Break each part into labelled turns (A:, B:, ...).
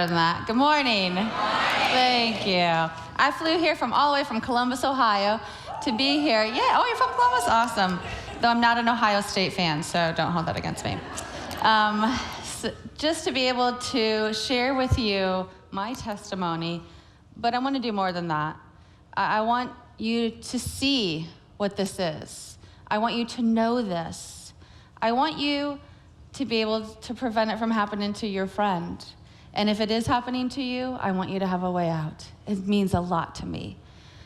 A: Than that. Good morning. Good morning. Thank you. I flew here from all the way from Columbus, Ohio to be here. Yeah, oh, you're from Columbus? Awesome. Though I'm not an Ohio State fan, so don't hold that against me. So just to be able to share with you my testimony, but I want to do more than that. I want you to see what this is. I want you to know this. I want you to be able to prevent it from happening to your friend. And if it is happening to you, I want you to have a way out. It means a lot to me.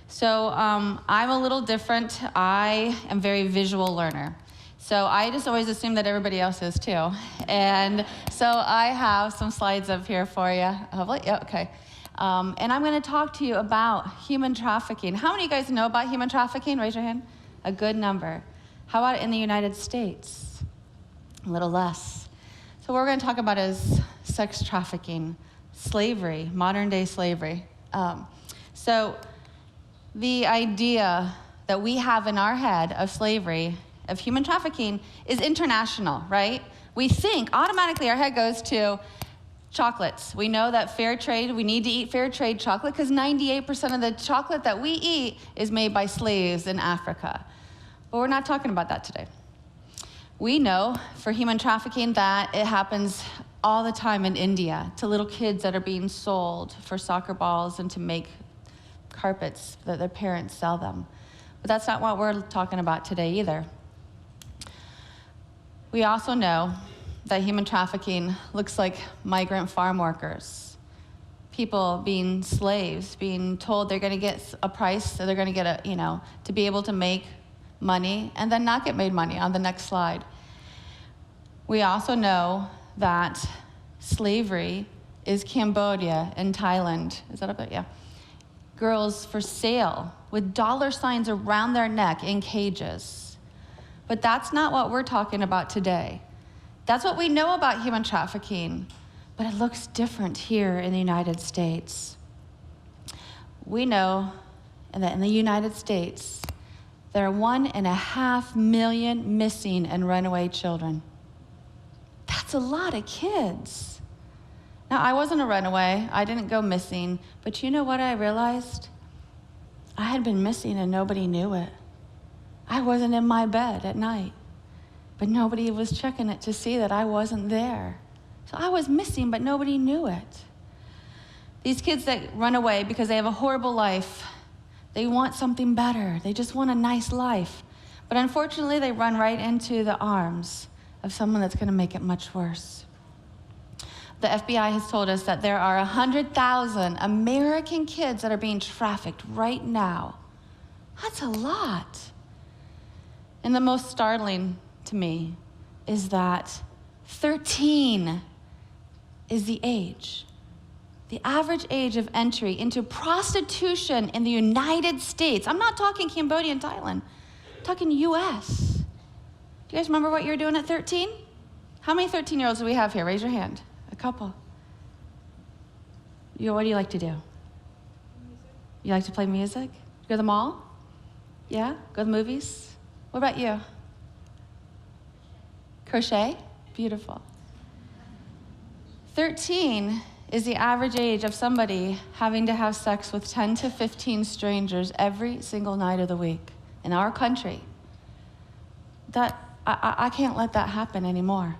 A: So I'm a little different. I am a very visual learner. So I just always assume that everybody else is too. And so I have some slides up here for you. Hopefully, yeah, okay. And I'm going to talk to you about human trafficking. How many of you guys know about human trafficking? Raise your hand. A good number. How about in the United States? A little less. So what we're going to talk about is sex trafficking, slavery, modern day slavery. So the idea that we have in our head of slavery, of human trafficking, is international, right? We think, automatically our head goes to chocolates. We know that fair trade, we need to eat fair trade chocolate because 98% of the chocolate that we eat is made by slaves in Africa. But we're not talking about that today. We know for human trafficking that it happens all the time in India to little kids that are being sold for soccer balls and to make carpets that their parents sell them. But that's not what we're talking about today either. We also know that human trafficking looks like migrant farm workers, people being slaves, being told they're going to get a price, so they're going to get to be able to make money and then not get made money on the next slide. We also know that slavery is Cambodia and Thailand. Is that up there? Yeah. Girls for sale with dollar signs around their neck in cages. But that's not what we're talking about today. That's what we know about human trafficking, but it looks different here in the United States. We know that in the United States, there are 1.5 million missing and runaway children. That's a lot of kids. Now, I wasn't a runaway. I didn't go missing. But you know what I realized? I had been missing and nobody knew it. I wasn't in my bed at night. But nobody was checking it to see that I wasn't there. So I was missing, but nobody knew it. These kids that run away because they have a horrible life, they want something better. They just want a nice life. But unfortunately, they run right into the arms of someone that's going to make it much worse. The FBI has told us that there are 100,000 American kids that are being trafficked right now. That's a lot. And the most startling to me is that 13 is the age. The average age of entry into prostitution in the United States. I'm not talking Cambodia and Thailand. I'm talking US. Do you guys remember what you were doing at 13? How many 13-year-olds do we have here? Raise your hand. A couple. What do you like to do? Music. You like to play music? Go to the mall? Yeah? Go to the movies? What about you? Crochet? Beautiful. 13 is the average age of somebody having to have sex with 10 to 15 strangers every single night of the week in our country. I can't let that happen anymore.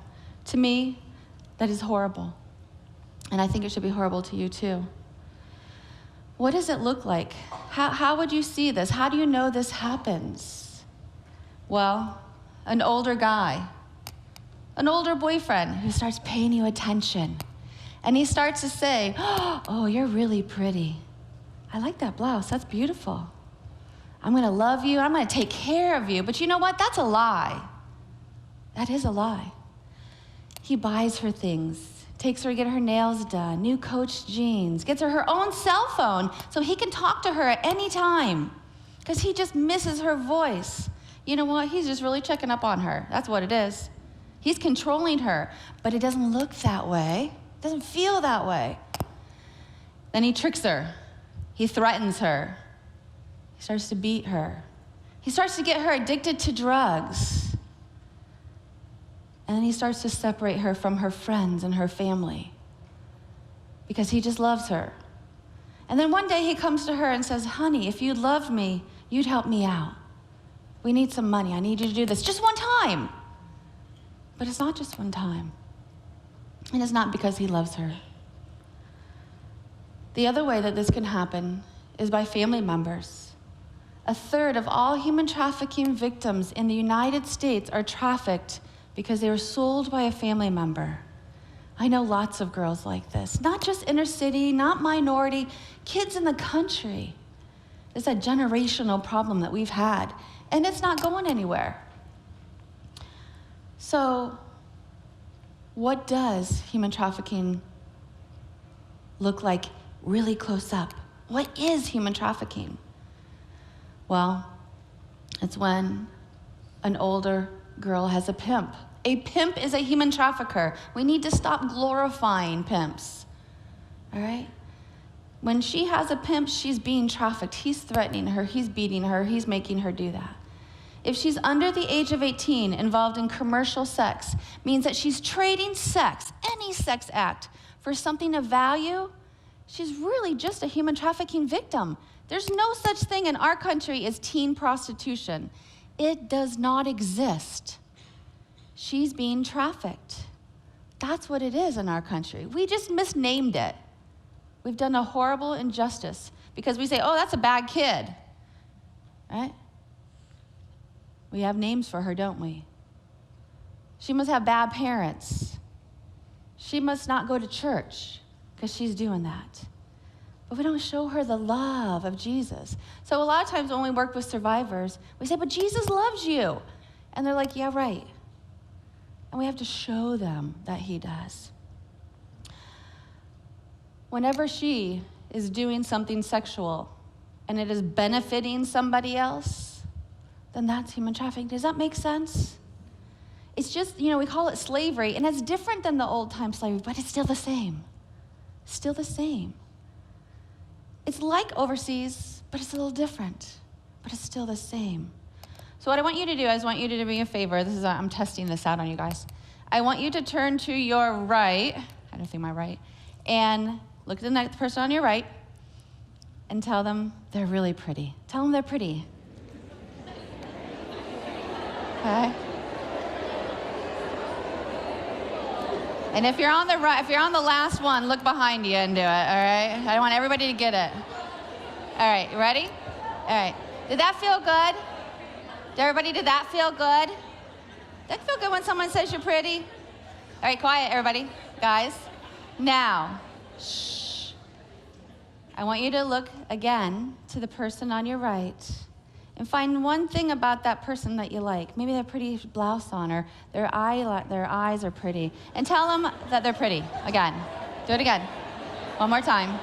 A: To me, that is horrible. And I think it should be horrible to you too. What does it look like? How would you see this? How do you know this happens? Well, an older guy, an older boyfriend who starts paying you attention. And he starts to say, oh, you're really pretty. I like that blouse, that's beautiful. I'm gonna love you, I'm gonna take care of you. But you know what, that's a lie. That is a lie. He buys her things, takes her to get her nails done, new Coach jeans, gets her own cell phone so he can talk to her at any time because he just misses her voice. You know what, he's just really checking up on her. That's what it is. He's controlling her, but it doesn't look that way. It doesn't feel that way. Then he tricks her. He threatens her. He starts to beat her. He starts to get her addicted to drugs. And then he starts to separate her from her friends and her family. because he just loves her. And then one day he comes to her and says, honey, if you loved me, you'd help me out. We need some money. I need you to do this just one time. But it's not just one time. And it's not because he loves her. The other way that this can happen is by family members. 1/3 of all human trafficking victims in the United States are trafficked because they were sold by a family member. I know lots of girls like this, not just inner city, not minority, kids in the country. It's a generational problem that we've had, and it's not going anywhere. So, what does human trafficking look like really close up? What is human trafficking? Well, it's when an older girl has a pimp. A pimp is a human trafficker. We need to stop glorifying pimps, all right? When she has a pimp, she's being trafficked. He's threatening her, he's beating her, he's making her do that. If she's under the age of 18, involved in commercial sex, means that she's trading sex, any sex act, for something of value, she's really just a human trafficking victim. There's no such thing in our country as teen prostitution. It does not exist. She's being trafficked. That's what it is in our country. We just misnamed it. We've done a horrible injustice because we say, oh, that's a bad kid, right? We have names for her, don't we? She must have bad parents. She must not go to church because she's doing that. But we don't show her the love of Jesus. So a lot of times when we work with survivors, we say, but Jesus loves you. And they're like, yeah, right. And we have to show them that he does. Whenever she is doing something sexual and it is benefiting somebody else, then that's human trafficking. Does that make sense? It's just, we call it slavery, and it's different than the old-time slavery, but it's still the same. Still the same. It's like overseas, but it's a little different, but it's still the same. So what I want you to do is I want you to do me a favor. I'm testing this out on you guys. I want you to turn to your right, I don't think my right, and look at the next person on your right and tell them they're really pretty. Tell them they're pretty. Okay? And if you're on the right, if you're on the last one, look behind you and do it, all right? I want everybody to get it. All right, you ready? All right. Did that feel good? Did that feel good? Does that feel good when someone says you're pretty? All right, quiet, everybody. Guys, now, shh. I want you to look again to the person on your right and find one thing about that person that you like. Maybe they have a pretty blouse on, or their eyes are pretty. And tell them that they're pretty. Again. Do it again. One more time.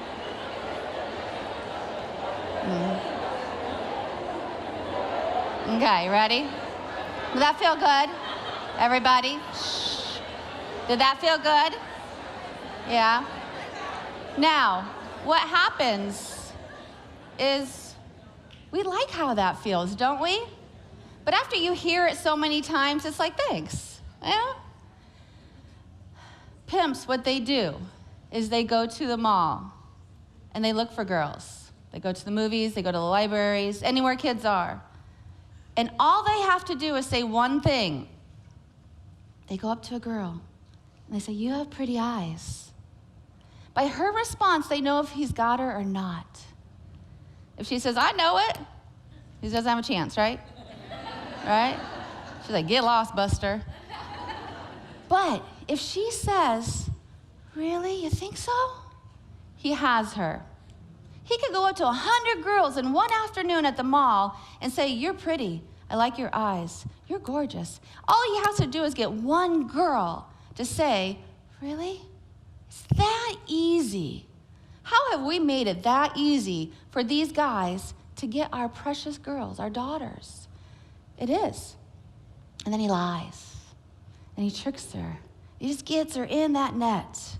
A: Okay, ready? Did that feel good? Everybody? Shh. Did that feel good? Yeah? Now, what happens is we like how that feels, don't we? But after you hear it so many times, it's like, thanks. Yeah? Pimps, what they do is they go to the mall and they look for girls. They go to the movies, they go to the libraries, anywhere kids are. And all they have to do is say one thing. They go up to a girl and they say, you have pretty eyes. By her response, they know if he's got her or not. If she says, I know it, he doesn't have a chance, right? Right? She's like, get lost, Buster. But if she says, really, you think so? He has her. He could go up to 100 girls in one afternoon at the mall and say, you're pretty, I like your eyes, you're gorgeous. All he has to do is get one girl to say, really? It's that easy. How have we made it that easy for these guys to get our precious girls, our daughters? It is. And then he lies, and he tricks her. He just gets her in that net.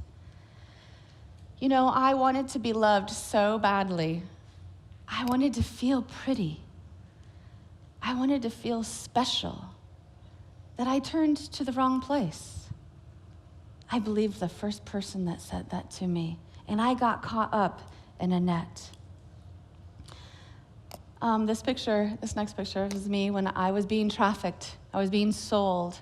A: I wanted to be loved so badly. I wanted to feel pretty. I wanted to feel special, that I turned to the wrong place. I believe the first person that said that to me, and I got caught up in a net. This next picture is me when I was being trafficked. I was being sold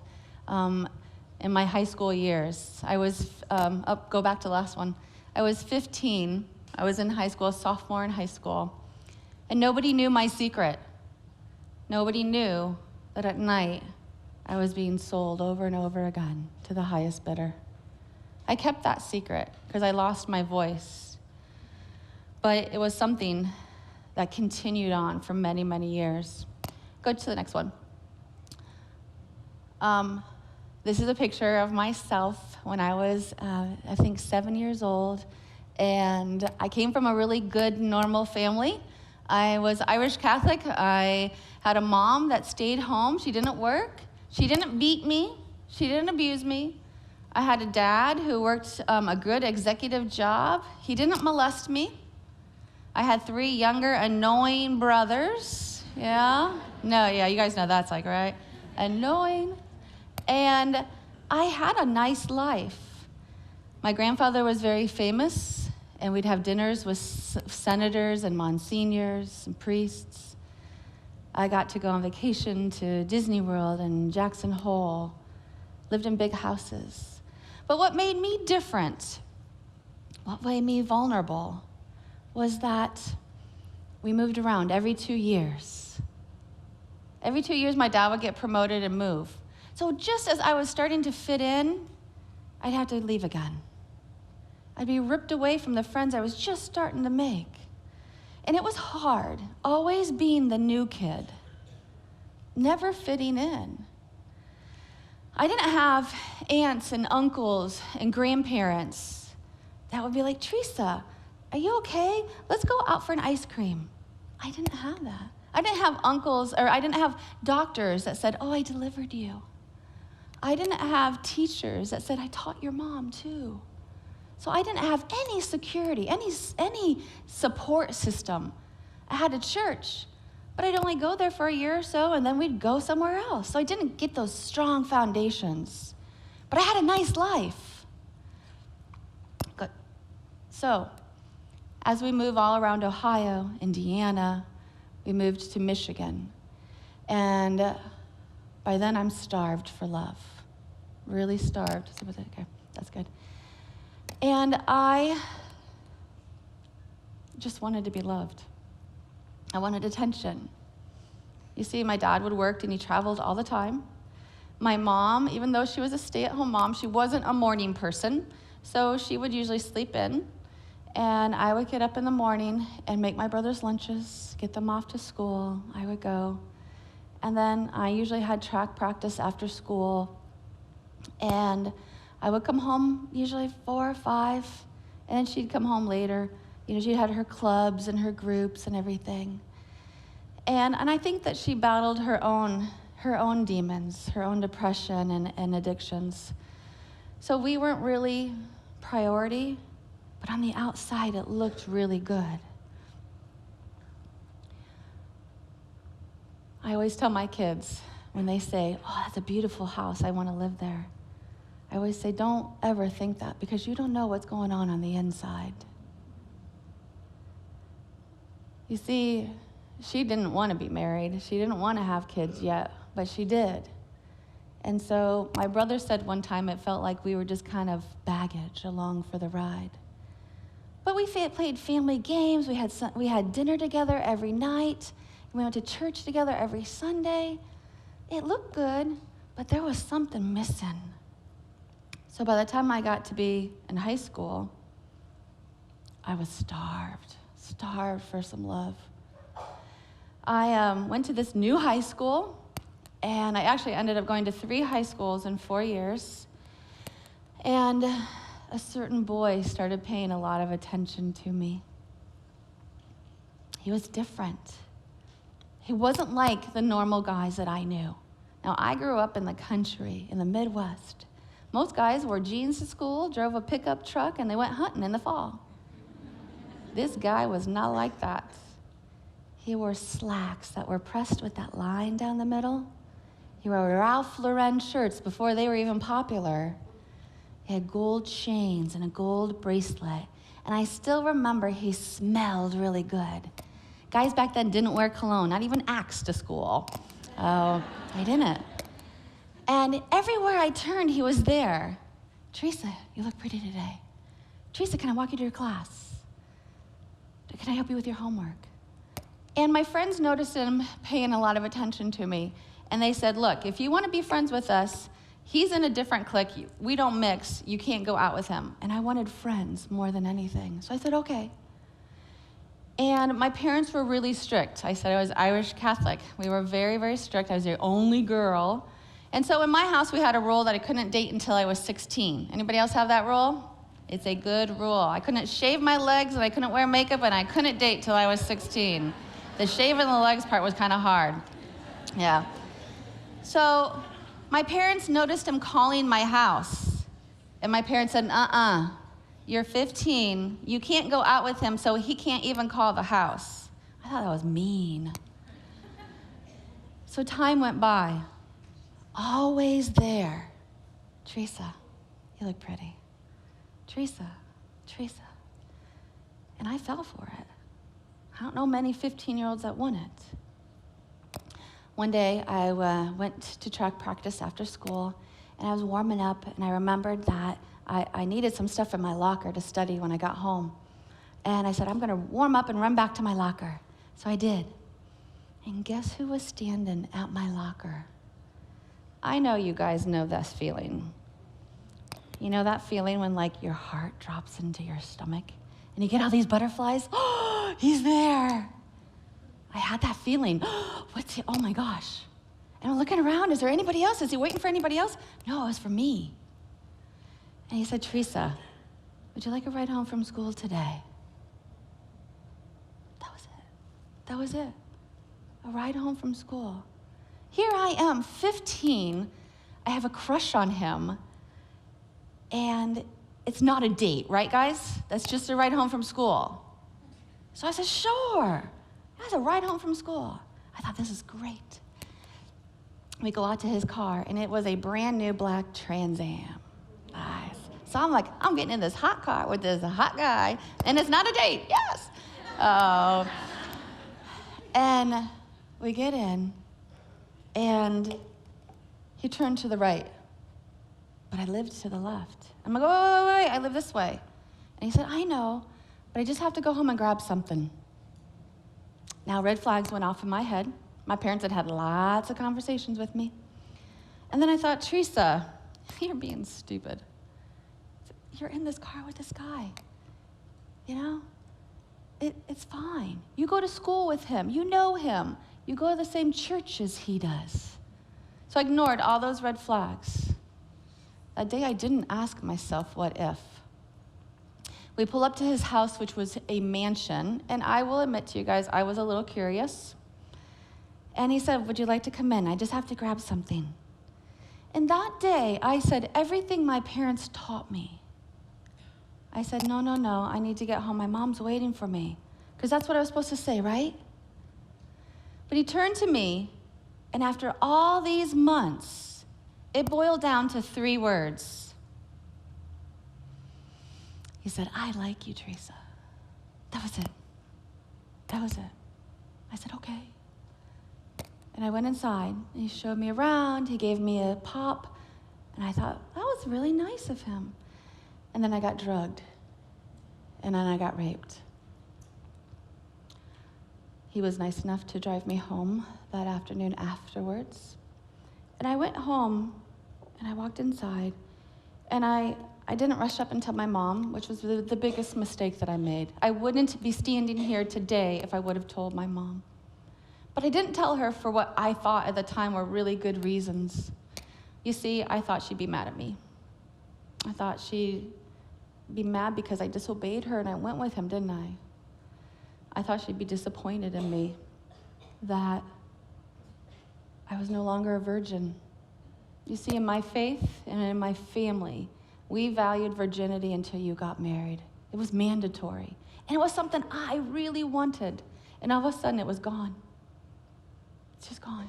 A: in my high school years. I was, go back to the last one. I was 15. I was in high school, sophomore in high school. And nobody knew my secret. Nobody knew that at night I was being sold over and over again to the highest bidder. I kept that secret because I lost my voice. But it was something that continued on for many, many years. Go to the next one. This is a picture of myself when I was, I think, 7 years old. And I came from a really good, normal family. I was Irish Catholic. I had a mom that stayed home. She didn't work. She didn't beat me. She didn't abuse me. I had a dad who worked a good executive job. He didn't molest me. I had 3 younger, annoying brothers. Yeah? No, yeah, you guys know that's like, right? Annoying. And I had a nice life. My grandfather was very famous, and we'd have dinners with senators and monsignors and priests. I got to go on vacation to Disney World and Jackson Hole, lived in big houses. But what made me different, what made me vulnerable, was that we moved around every 2 years. Every 2 years, my dad would get promoted and move. So just as I was starting to fit in, I'd have to leave again. I'd be ripped away from the friends I was just starting to make. And it was hard, always being the new kid, never fitting in. I didn't have aunts and uncles and grandparents that would be like, Theresa, are you okay? Let's go out for an ice cream. I didn't have that. I didn't have uncles, or I didn't have doctors that said, oh, I delivered you. I didn't have teachers that said, I taught your mom too. So I didn't have any security, any support system. I had a church, but I'd only go there for a year or so, and then we'd go somewhere else. So I didn't get those strong foundations. But I had a nice life. Good. So as we move all around Ohio, Indiana, we moved to Michigan. And by then I'm starved for love. Really starved. Okay, that's good. And I just wanted to be loved. I wanted attention. You see, my dad would work and he traveled all the time. My mom, even though she was a stay-at-home mom, she wasn't a morning person, so she would usually sleep in. And I would get up in the morning and make my brothers lunches, get them off to school. I would go. And then I usually had track practice after school. And I would come home usually 4 or 5, and then she'd come home later. You know, she had her clubs and her groups and everything. And I think that she battled her own demons, her own depression and addictions. So we weren't really priority, but on the outside it looked really good. I always tell my kids when they say, oh, that's a beautiful house, I want to live there. I always say, don't ever think that, because you don't know what's going on the inside. You see, she didn't want to be married. She didn't want to have kids yet, but she did. And so my brother said one time it felt like we were just kind of baggage along for the ride. But we played family games. We had dinner together every night. We went to church together every Sunday. It looked good, but there was something missing. So by the time I got to be in high school, I was starved for some love. I went to this new high school, and I actually ended up going to 3 high schools in 4 years. And a certain boy started paying a lot of attention to me. He was different. He wasn't like the normal guys that I knew. Now, I grew up in the country, in the Midwest. Most guys wore jeans to school, drove a pickup truck, and they went hunting in the fall. This guy was not like that. He wore slacks that were pressed with that line down the middle. He wore Ralph Lauren shirts before they were even popular. He had gold chains and a gold bracelet. And I still remember he smelled really good. Guys back then didn't wear cologne, not even Axe to school. Oh, I didn't. And everywhere I turned, he was there. Theresa, you look pretty today. Theresa, can I walk you to your class? Can I help you with your homework? And my friends noticed him paying a lot of attention to me. And they said, look, if you want to be friends with us, he's in a different clique. We don't mix. You can't go out with him. And I wanted friends more than anything. So I said, okay. And my parents were really strict. I said I was Irish Catholic. We were very, very strict. I was the only girl. And so in my house, we had a rule that I couldn't date until I was 16. Anybody else have that rule? It's a good rule. I couldn't shave my legs, and I couldn't wear makeup, and I couldn't date till I was 16. The shaving the legs part was kind of hard. Yeah. So my parents noticed him calling my house. And my parents said, you're 15. You can't go out with him, so he can't even call the house. I thought that was mean. So time went by. Always there. Theresa, you look pretty. Theresa. And I fell for it. I don't know many 15-year-olds that wouldn't. One day, I went to track practice after school, and I was warming up, and I remembered that I needed some stuff in my locker to study when I got home. And I said, I'm gonna warm up and run back to my locker. So I did. And guess who was standing at my locker? I know you guys know this feeling. You know that feeling when like your heart drops into your stomach and you get all these butterflies? Oh, he's there. I had that feeling. What's he? Oh my gosh. And I'm looking around. Is there anybody else? Is he waiting for anybody else? No, it was for me. And he said, Theresa, would you like a ride home from school today? That was it. A ride home from school. Here I am, 15. I have a crush on him. And it's not a date, right, guys? That's just a ride home from school. So I said, sure. That's a ride home from school. I thought, this is great. We go out to his car, and it was a brand new black Trans Am. Nice. So I'm like, I'm getting in this hot car with this hot guy, and it's not a date. Yes. And we get in, and he turned to the right. But I lived to the left. I'm like, wait, I live this way. And he said, I know, but I just have to go home and grab something. Now, red flags went off in my head. My parents had had lots of conversations with me. And then I thought, Theresa, you're being stupid. You're in this car with this guy. You know? It's fine. You go to school with him. You know him. You go to the same church as he does. So I ignored all those red flags. That day, I didn't ask myself, what if? We pull up to his house, which was a mansion, and I will admit to you guys, I was a little curious. And he said, would you like to come in? I just have to grab something. And that day, I said everything my parents taught me. I said, no, I need to get home. My mom's waiting for me. Because that's what I was supposed to say, right? But he turned to me, and after all these months, it boiled down to 3 words. He said, I like you, Theresa. That was it. I said, okay. And I went inside, and he showed me around. He gave me a pop, and I thought, that was really nice of him. And then I got drugged, and then I got raped. He was nice enough to drive me home that afternoon afterwards. And I went home, and I walked inside, and I didn't rush up and tell my mom, which was the biggest mistake that I made. I wouldn't be standing here today if I would have told my mom. But I didn't tell her for what I thought at the time were really good reasons. You see, I thought she'd be mad at me. I thought she'd be mad because I disobeyed her and I went with him, didn't I? I thought she'd be disappointed in me, that I was no longer a virgin. You see, in my faith and in my family, we valued virginity until you got married. It was mandatory. And it was something I really wanted. And all of a sudden, it was gone. It's just gone.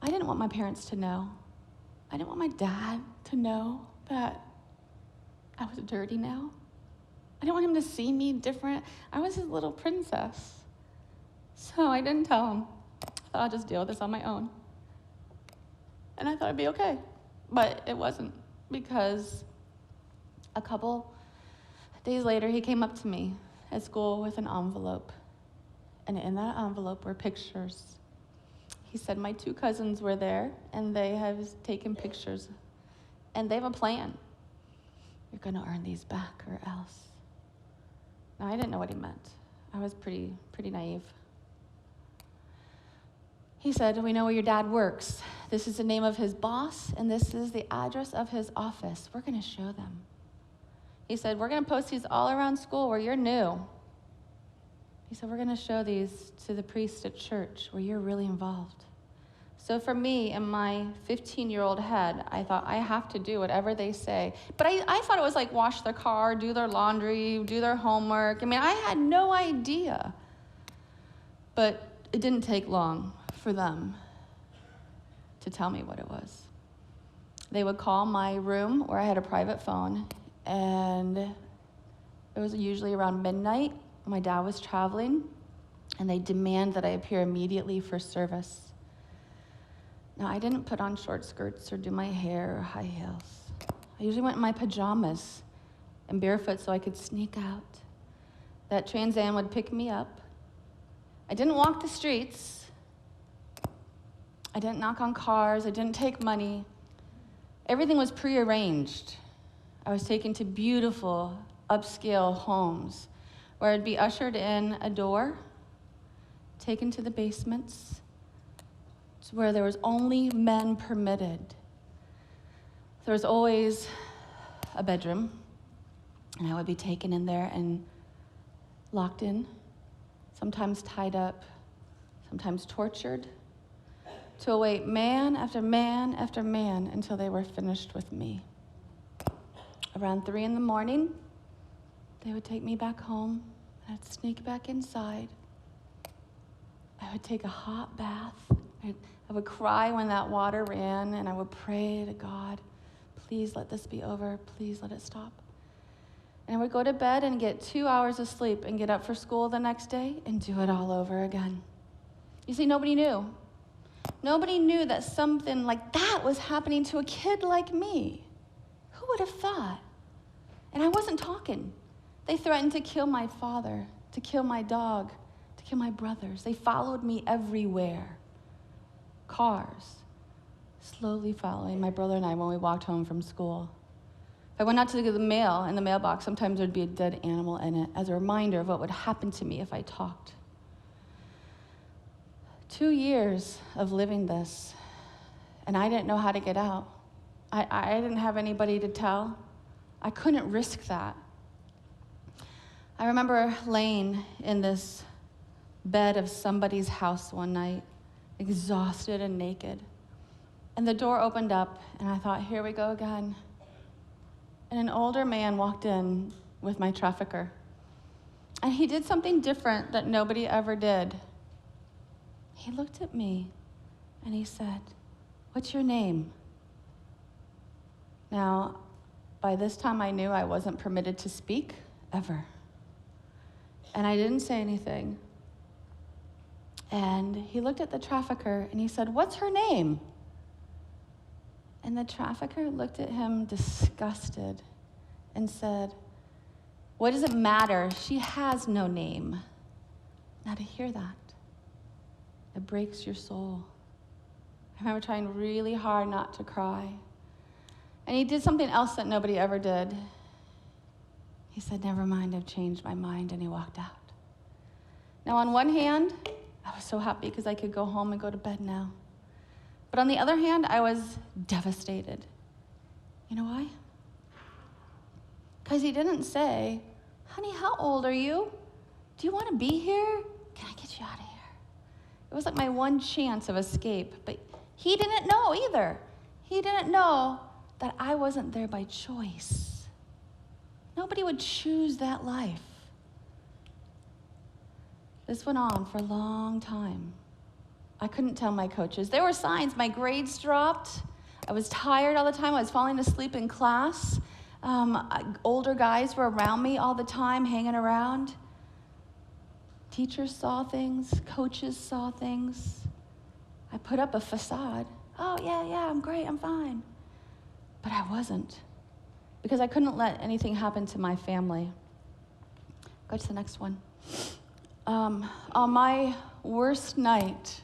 A: I didn't want my parents to know. I didn't want my dad to know that I was dirty now. I didn't want him to see me different. I was his little princess. So I didn't tell him. I thought I'll just deal with this on my own. And I thought it'd be okay. But it wasn't, because a couple days later, he came up to me at school with an envelope. And in that envelope were pictures. He said my 2 cousins were there, and they have taken pictures. And they have a plan. You're gonna earn these back or else. Now, I didn't know what he meant. I was pretty naive. He said, we know where your dad works. This is the name of his boss, and this is the address of his office. We're gonna show them. He said, we're gonna post these all around school where you're new. He said, we're gonna show these to the priest at church where you're really involved. So for me, in my 15-year-old head, I thought, I have to do whatever they say. But I thought it was like wash their car, do their laundry, do their homework. I mean, I had no idea. But it didn't take long for them to tell me what it was. They would call my room where I had a private phone, and it was usually around midnight. My dad was traveling, and they demand that I appear immediately for service. Now, I didn't put on short skirts or do my hair or high heels. I usually went in my pajamas and barefoot so I could sneak out. That Trans Am would pick me up. I didn't walk the streets. I didn't knock on cars. I didn't take money. Everything was prearranged. I was taken to beautiful, upscale homes where I'd be ushered in a door, taken to the basements, where there was only men permitted. There was always a bedroom, and I would be taken in there and locked in, sometimes tied up, sometimes tortured, to await man after man after man until they were finished with me. Around 3 a.m, they would take me back home. I'd sneak back inside. I would take a hot bath. I would cry when that water ran, and I would pray to God, please let this be over, please let it stop. And I would go to bed and get 2 hours of sleep and get up for school the next day and do it all over again. You see, nobody knew. Nobody knew that something like that was happening to a kid like me. Who would have thought? And I wasn't talking. They threatened to kill my father, to kill my dog, to kill my brothers. They followed me everywhere. Cars, slowly following my brother and I when we walked home from school. If I went out to get the mail in the mailbox, sometimes there'd be a dead animal in it as a reminder of what would happen to me if I talked. 2 years of living this, and I didn't know how to get out. I didn't have anybody to tell. I couldn't risk that. I remember laying in this bed of somebody's house one night, exhausted and naked. And the door opened up, and I thought, here we go again. And an older man walked in with my trafficker. And he did something different that nobody ever did. He looked at me, and he said, what's your name? Now, by this time I knew I wasn't permitted to speak, ever. And I didn't say anything. And he looked at the trafficker and he said, what's her name? And the trafficker looked at him disgusted and said, what does it matter? She has no name. Now to hear that, it breaks your soul. I remember trying really hard not to cry. And he did something else that nobody ever did. He said, never mind, I've changed my mind, and he walked out. Now on one hand, I was so happy because I could go home and go to bed now. But on the other hand, I was devastated. You know why? Because he didn't say, honey, how old are you? Do you want to be here? Can I get you out of here? It was like my one chance of escape, but he didn't know either. He didn't know that I wasn't there by choice. Nobody would choose that life. This went on for a long time. I couldn't tell my coaches. There were signs. My grades dropped. I was tired all the time. I was falling asleep in class. Older guys were around me all the time, hanging around. Teachers saw things, coaches saw things. I put up a facade. Oh, yeah, I'm great, I'm fine. But I wasn't, because I couldn't let anything happen to my family. Go to the next one. On my worst night,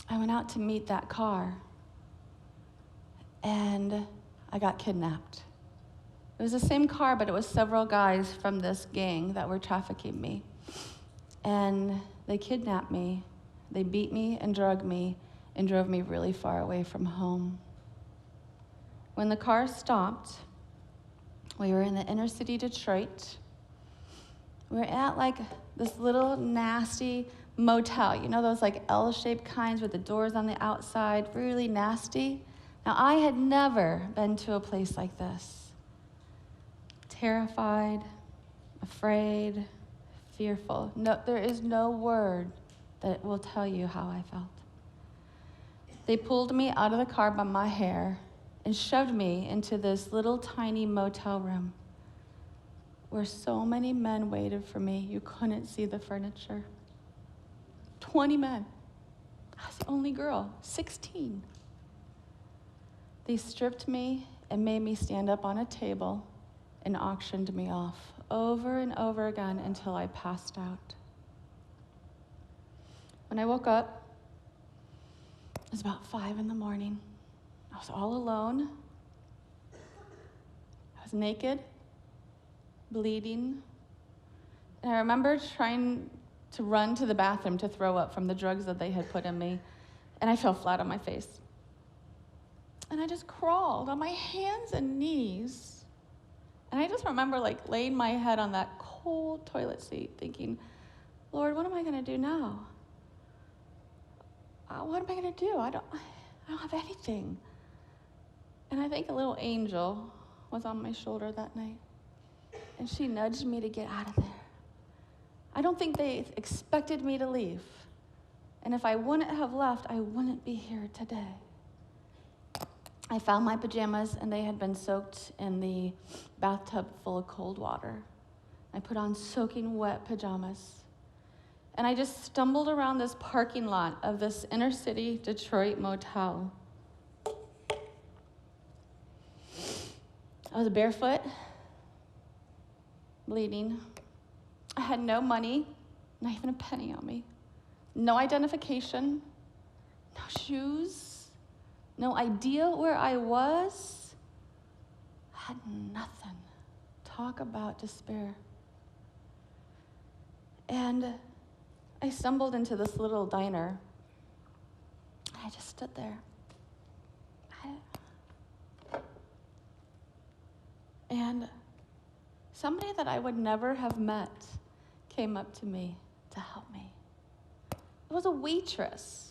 A: I went out to meet that car, and I got kidnapped. It was the same car, but it was several guys from this gang that were trafficking me. And they kidnapped me. They beat me and drugged me and drove me really far away from home. When the car stopped, we were in the inner city Detroit. We were at like this little nasty motel, you know, those like L-shaped kinds with the doors on the outside, really nasty. Now, I had never been to a place like this. Terrified, afraid, fearful. No, there is no word that will tell you how I felt. They pulled me out of the car by my hair and shoved me into this little tiny motel room where so many men waited for me, you couldn't see the furniture. 20 men. I was the only girl, 16. They stripped me and made me stand up on a table and auctioned me off over and over again until I passed out. When I woke up, it was about 5 in the morning. I was all alone. I was naked, bleeding. And I remember trying to run to the bathroom to throw up from the drugs that they had put in me, and I fell flat on my face. And I just crawled on my hands and knees. And I just remember like laying my head on that cold toilet seat thinking, Lord, what am I gonna do now? What am I gonna do? I don't have anything. And I think a little angel was on my shoulder that night, and she nudged me to get out of there. I don't think they expected me to leave. And if I wouldn't have left, I wouldn't be here today. I found my pajamas, and they had been soaked in the bathtub full of cold water. I put on soaking wet pajamas. And I just stumbled around this parking lot of this inner city Detroit motel. I was barefoot, bleeding. I had no money, not even a penny on me. No identification, no shoes, no idea where I was. I had nothing. Talk about despair. And I stumbled into this little diner. I just stood there. And somebody that I would never have met came up to me to help me. It was a waitress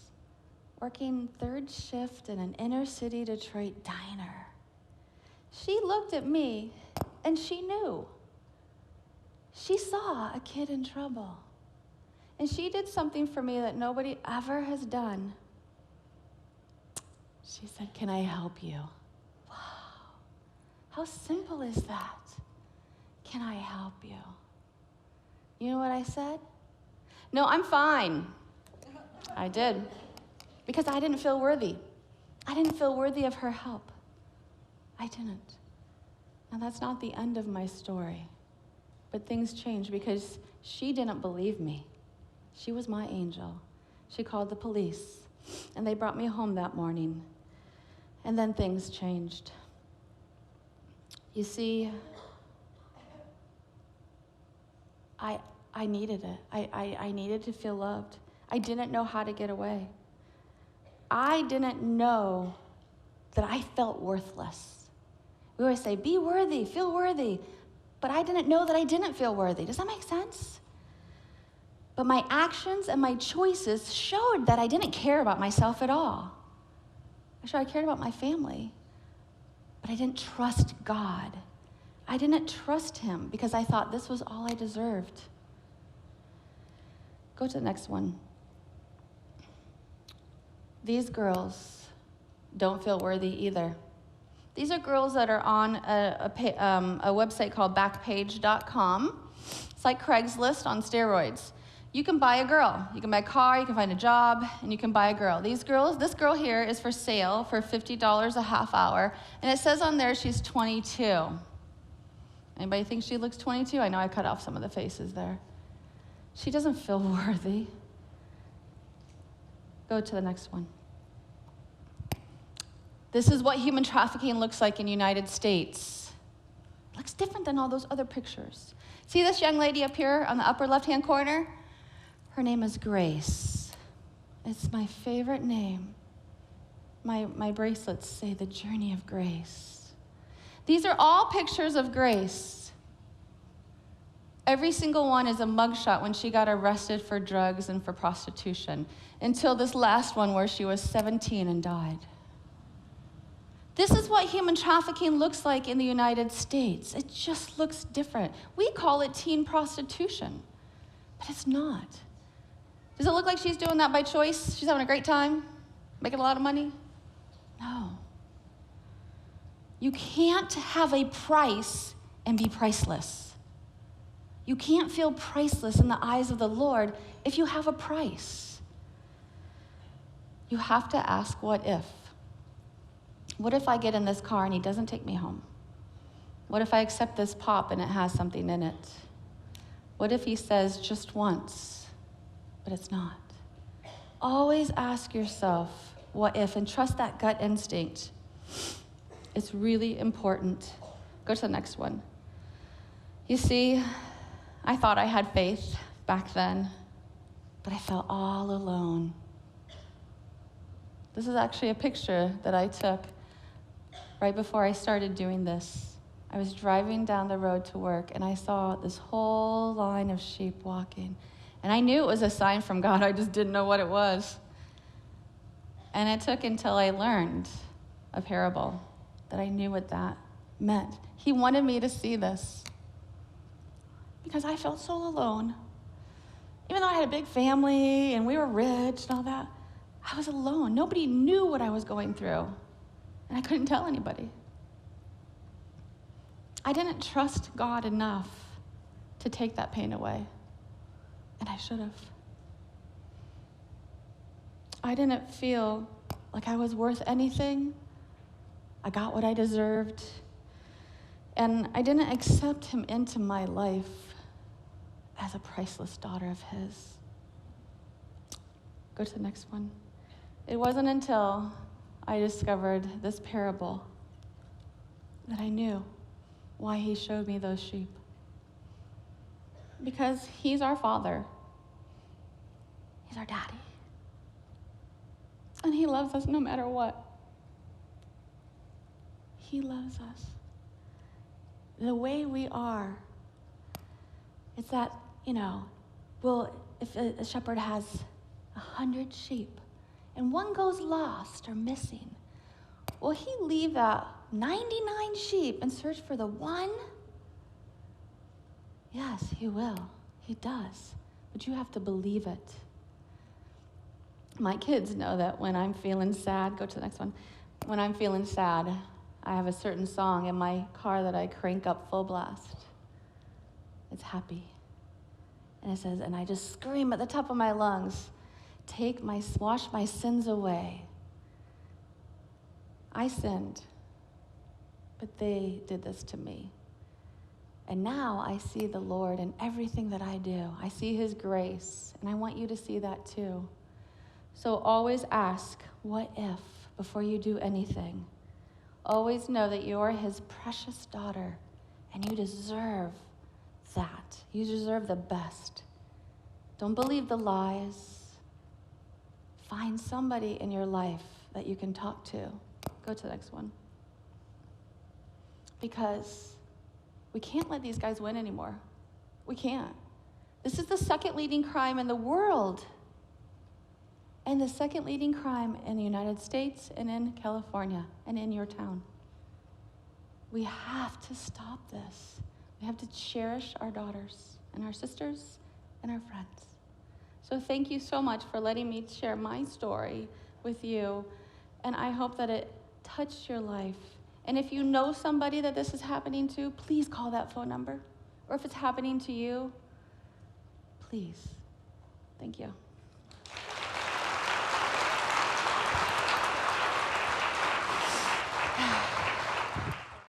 A: working third shift in an inner city Detroit diner. She looked at me and she knew. She saw a kid in trouble. And she did something for me that nobody ever has done. She said, "Can I help you?" Wow. How simple is that? Can I help you? You know what I said? No, I'm fine. I did. Because I didn't feel worthy. I didn't feel worthy of her help. I didn't. Now, that's not the end of my story. But things changed because she didn't believe me. She was my angel. She called the police, and they brought me home that morning. And then things changed. You see, I needed it. I needed to feel loved. I didn't know how to get away. I didn't know that I felt worthless. We always say, be worthy, feel worthy. But I didn't know that I didn't feel worthy. Does that make sense? But my actions and my choices showed that I didn't care about myself at all. I cared about my family, but I didn't trust God. I didn't trust him because I thought this was all I deserved. Go to the next one. These girls don't feel worthy either. These are girls that are on a website called Backpage.com. It's like Craigslist on steroids. You can buy a girl. You can buy a car, you can find a job, and you can buy a girl. This girl here is for sale for $50 a half hour, and it says on there she's 22. Anybody think she looks 22? I know I cut off some of the faces there. She doesn't feel worthy. Go to the next one. This is what human trafficking looks like in the United States. It looks different than all those other pictures. See this young lady up here on the upper left-hand corner? Her name is Grace. It's my favorite name. My bracelets say the journey of Grace. These are all pictures of Grace. Every single one is a mugshot when she got arrested for drugs and for prostitution, until this last one where she was 17 and died. This is what human trafficking looks like in the United States. It just looks different. We call it teen prostitution, but it's not. Does it look like she's doing that by choice? She's having a great time, making a lot of money? No. You can't have a price and be priceless. You can't feel priceless in the eyes of the Lord if you have a price. You have to ask, what if? What if I get in this car and he doesn't take me home? What if I accept this pop and it has something in it? What if he says just once, but it's not? Always ask yourself, what if, and trust that gut instinct. It's really important. Go to the next one. You see, I thought I had faith back then, but I felt all alone. This is actually a picture that I took right before I started doing this. I was driving down the road to work, and I saw this whole line of sheep walking. And I knew it was a sign from God. I just didn't know what it was. And it took until I learned a parable that I knew what that meant. He wanted me to see this because I felt so alone. Even though I had a big family and we were rich and all that, I was alone. Nobody knew what I was going through, and I couldn't tell anybody. I didn't trust God enough to take that pain away, and I should have. I didn't feel like I was worth anything. I got what I deserved, and I didn't accept him into my life as a priceless daughter of his. Go to the next one. It wasn't until I discovered this parable that I knew why he showed me those sheep. Because he's our Father. He's our daddy. And he loves us no matter what. He loves us. The way we are. It's that, if a shepherd has 100 sheep and one goes lost or missing, will he leave that 99 sheep and search for the one? Yes, he will. He does. But you have to believe it. My kids know that when I'm feeling sad, go to the next one. When I'm feeling sad, I have a certain song in my car that I crank up full blast. It's happy. And it says, and I just scream at the top of my lungs, wash my sins away. I sinned, but they did this to me. And now I see the Lord in everything that I do. I see his grace, and I want you to see that too. So always ask, what if, before you do anything. Always know that you're his precious daughter, and you deserve that. You deserve the best. Don't believe the lies. Find somebody in your life that you can talk to. Go to the next one. Because we can't let these guys win anymore. We can't. This is the second leading crime in the world. And the second leading crime in the United States and in California and in your town. We have to stop this. We have to cherish our daughters and our sisters and our friends. So thank you so much for letting me share my story with you. And I hope that it touched your life And if you know somebody that this is happening to, please call that phone number. Or if it's happening to you, please. Thank you.